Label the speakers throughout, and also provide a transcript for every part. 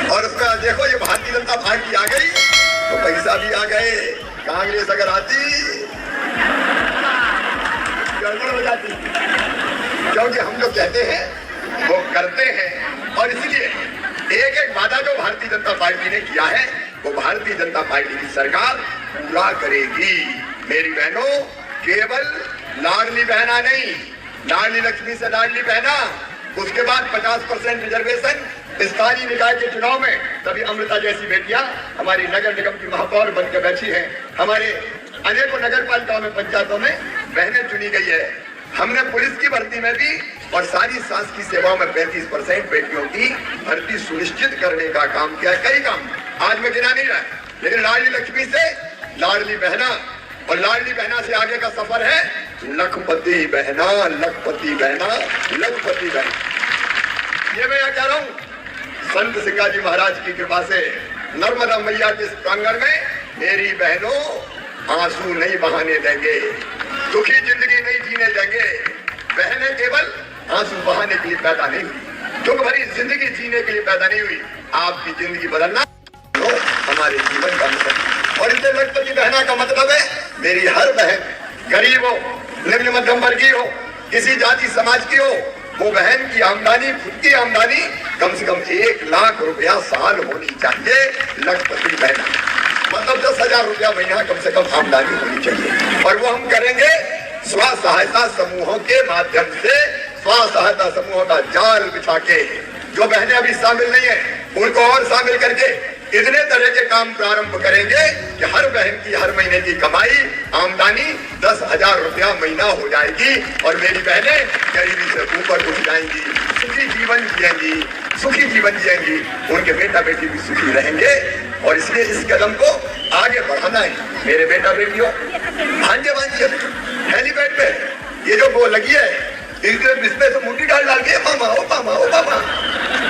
Speaker 1: और उसका देखो ये भारतीय जनता पार्टी आ गई तो पैसा भी आ गए। कांग्रेस अगर आती गड़बड़ हो जाती, क्योंकि हम लोग कहते हैं वो करते हैं। और इसलिए एक एक वादा जो भारतीय जनता पार्टी ने किया है वो भारतीय जनता पार्टी की सरकार पूरा करेगी। मेरी बहनों, केवल लाडली बहना नहीं, लाडली लक्ष्मी से लाडली बहना, उसके बाद 50% रिजर्वेशन, स्थानीय निकाय के चुनाव में तभी अमृता जैसी बेटियां हमारी नगर निगम की महापौर बनकर बैठी हैं। हमारे अनेकों नगर पालिकाओं में, पंचायतों में बहनें चुनी गई है। हमने पुलिस की भर्ती में भी और सारी शासकीय सेवाओं में 35% बेटियों की भर्ती सुनिश्चित करने का काम किया। कई काम आज मैं गिना नहीं रहा, लेकिन लाडली लक्ष्मी से लाडली बहना और लाडली बहना से आगे का सफर है लखपति बहना, लखपति बहना, लखपति बहना। ये मैं यहाँ कह रहा हूँ संत सिंगा जी महाराज की कृपा से नर्मदा मैया के प्रांगण में मेरी बहनों आंसू नहीं बहाने देंगे, दुखी जिंदगी नहीं जीने देंगे। बहनें केवल आंसू बहाने के लिए पैदा नहीं हुई, दुख भरी जिंदगी जीने के लिए पैदा नहीं हुई। आपकी जिंदगी बदलना तो हमारे जीवन का मतलब। और इसे लखपति बहना का मतलब है मेरी हर बहन, गरीब हो, निम्न मध्यम वर्गीय हो, किसी जाति समाज की हो, वो बहन की आमदनी, खुद की आमदनी कम से कम 1 लाख रुपया साल होनी चाहिए। लखपति बहना मतलब 10,000 रुपया महीना कम से कम आमदनी होनी चाहिए। और वो हम करेंगे स्व सहायता समूहों के माध्यम से, स्व सहायता समूहों का जाल बिछा के। जो बहनें अभी शामिल नहीं है उनको और शामिल करके इतने तरह के काम प्रारंभ करेंगे कि हर बहन की हर महीने की कमाई, आमदनी 10,000 रुपया महीना हो जाएगी। और मेरी बहनें गरीबी से ऊपर उठ जाएंगी, सुखी जीवन जिएंगी, सुखी जीवन जिएंगी, उनके बेटा बेटी भी सुखी रहेंगे। और इसलिए इस कदम को आगे बढ़ाना है। मेरे बेटा बेटियों, भांजे भांजी हेलीपैड पे ये जो वो लगी है, इसमें से मुंडी डाल डाल के मामा ओ मामा ओ मामा,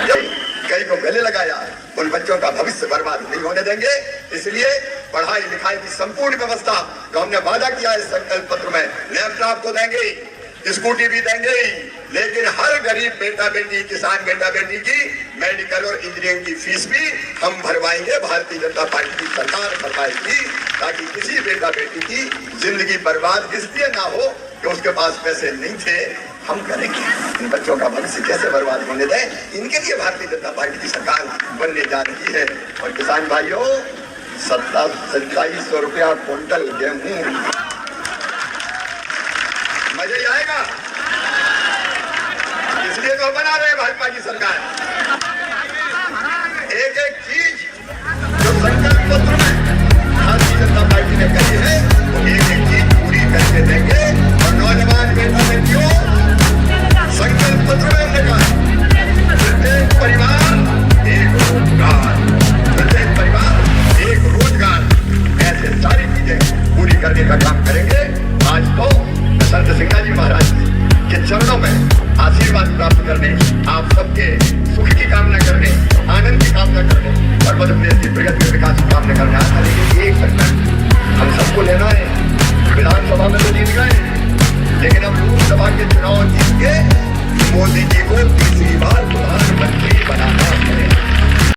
Speaker 1: जब कई को गले लगाया, उन बच्चों का भविष्य बर्बाद नहीं होने देंगे। इसलिए पढ़ाई लिखाई की संपूर्ण व्यवस्था जो हमने वादा किया है संकल्प पत्र में, लैपटॉप तो देंगे, स्कूटी भी देंगे, लेकिन हर गरीब बेटा बेटी, किसान बेटा बेटी की मेडिकल और इंजीनियरिंग की फीस भी हम भरवाएंगे। भारतीय जनता पार्टी की सरकार भरवाएगी, ताकि किसी बेटा बेटी की जिंदगी बर्बाद इसलिए ना हो कि उसके पास पैसे नहीं थे। हम करेंगे, इन बच्चों का भविष्य कैसे बर्बाद होने दें, इनके लिए भारतीय जनता पार्टी की सरकार बनने जा रही है। और किसान भाइयों, 2700 रुपया क्विंटल गेहूं, मजा ही आएगा। इसलिए तो बना रहे भाजपा की सरकार।